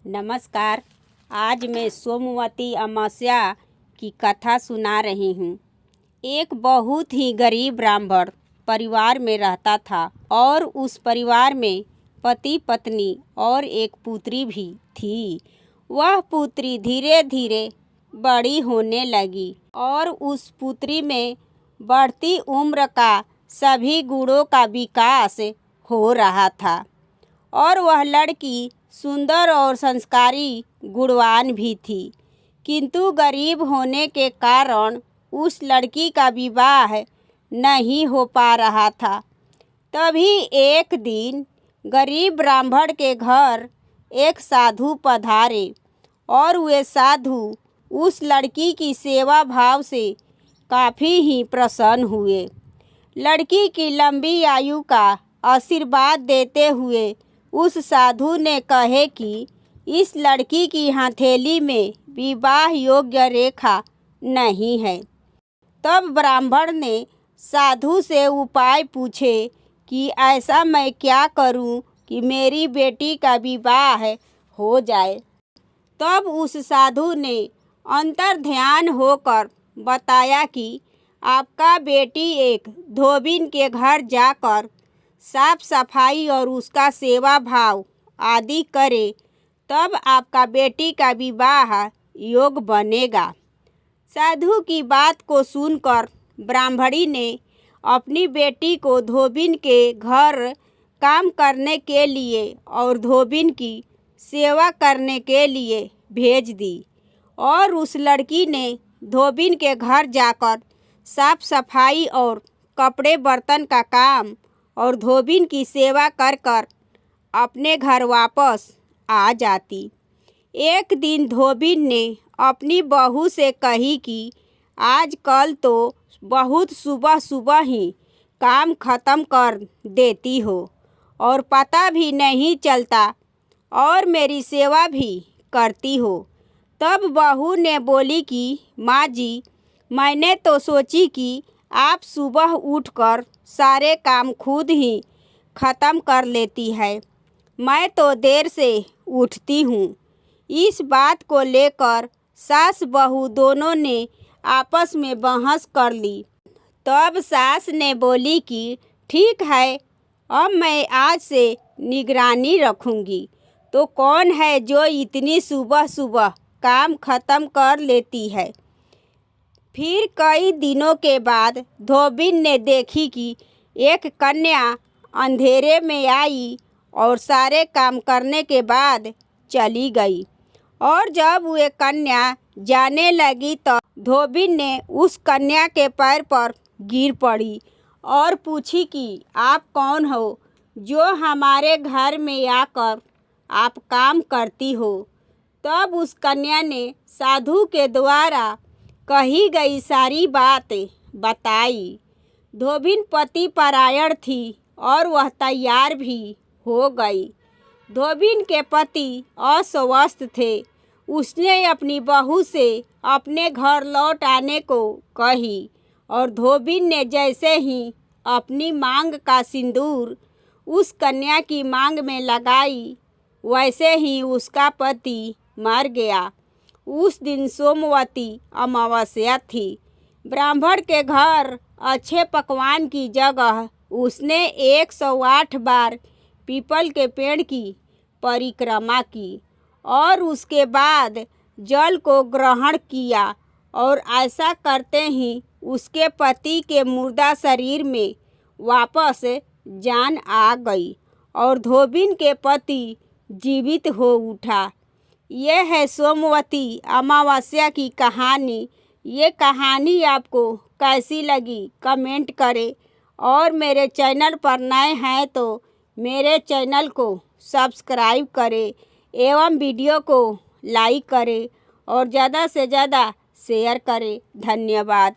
नमस्कार। आज मैं सोमवती अमावस्या की कथा सुना रही हूँ। एक बहुत ही गरीब ब्राह्मण परिवार में रहता था और उस परिवार में पति पत्नी और एक पुत्री भी थी। वह पुत्री धीरे धीरे बड़ी होने लगी और उस पुत्री में बढ़ती उम्र का सभी गुणों का विकास हो रहा था और वह लड़की सुंदर और संस्कारी गुणवान भी थी, किंतु गरीब होने के कारण उस लड़की का विवाह नहीं हो पा रहा था। तभी एक दिन गरीब ब्राह्मण के घर एक साधु पधारे और वे साधु उस लड़की की सेवा भाव से काफ़ी ही प्रसन्न हुए। लड़की की लंबी आयु का आशीर्वाद देते हुए उस साधु ने कहे कि इस लड़की की हथेली में विवाह योग्य रेखा नहीं है। तब ब्राह्मण ने साधु से उपाय पूछे कि ऐसा मैं क्या करूं कि मेरी बेटी का विवाह हो जाए। तब उस साधु ने अंतर ध्यान होकर बताया कि आपका बेटी एक धोबिन के घर जाकर साफ सफाई और उसका सेवा भाव आदि करे, तब आपका बेटी का विवाह योग बनेगा। साधु की बात को सुनकर ब्राह्मणी ने अपनी बेटी को धोबिन के घर काम करने के लिए और धोबिन की सेवा करने के लिए भेज दी और उस लड़की ने धोबिन के घर जाकर साफ सफाई और कपड़े बर्तन का काम और धोबिन की सेवा कर कर अपने घर वापस आ जाती। एक दिन धोबिन ने अपनी बहू से कही कि आजकल तो बहुत सुबह सुबह ही काम ख़त्म कर देती हो और पता भी नहीं चलता और मेरी सेवा भी करती हो। तब बहू ने बोली कि माँ जी, मैंने तो सोची कि आप सुबह उठकर सारे काम खुद ही ख़त्म कर लेती है। मैं तो देर से उठती हूँ। इस बात को लेकर सास बहू दोनों ने आपस में बहस कर ली। तब सास ने बोली कि ठीक है, अब मैं आज से निगरानी रखूँगी। तो कौन है जो इतनी सुबह सुबह काम ख़त्म कर लेती है। फिर कई दिनों के बाद धोबिन ने देखी कि एक कन्या अंधेरे में आई और सारे काम करने के बाद चली गई और जब वे कन्या जाने लगी तो धोबिन ने उस कन्या के पैर पर गिर पड़ी और पूछी कि आप कौन हो जो हमारे घर में आकर आप काम करती हो। तब उस कन्या ने साधु के द्वारा कही गई सारी बात बताई। धोबिन पति परायण थी और वह तैयार भी हो गई। धोबिन के पति अस्वस्थ थे। उसने अपनी बहू से अपने घर लौट आने को कही और धोबिन ने जैसे ही अपनी मांग का सिंदूर उस कन्या की मांग में लगाई, वैसे ही उसका पति मर गया। उस दिन सोमवती अमावस्या थी। ब्राह्मण के घर अच्छे पकवान की जगह उसने 108 बार पीपल के पेड़ की परिक्रमा की और उसके बाद जल को ग्रहण किया और ऐसा करते ही उसके पति के मुर्दा शरीर में वापस जान आ गई और धोबिन के पति जीवित हो उठा। यह है सोमवती अमावस्या की कहानी। ये कहानी आपको कैसी लगी कमेंट करें और मेरे चैनल पर नए हैं तो मेरे चैनल को सब्सक्राइब करें एवं वीडियो को लाइक करें और ज़्यादा से ज़्यादा शेयर करें। धन्यवाद।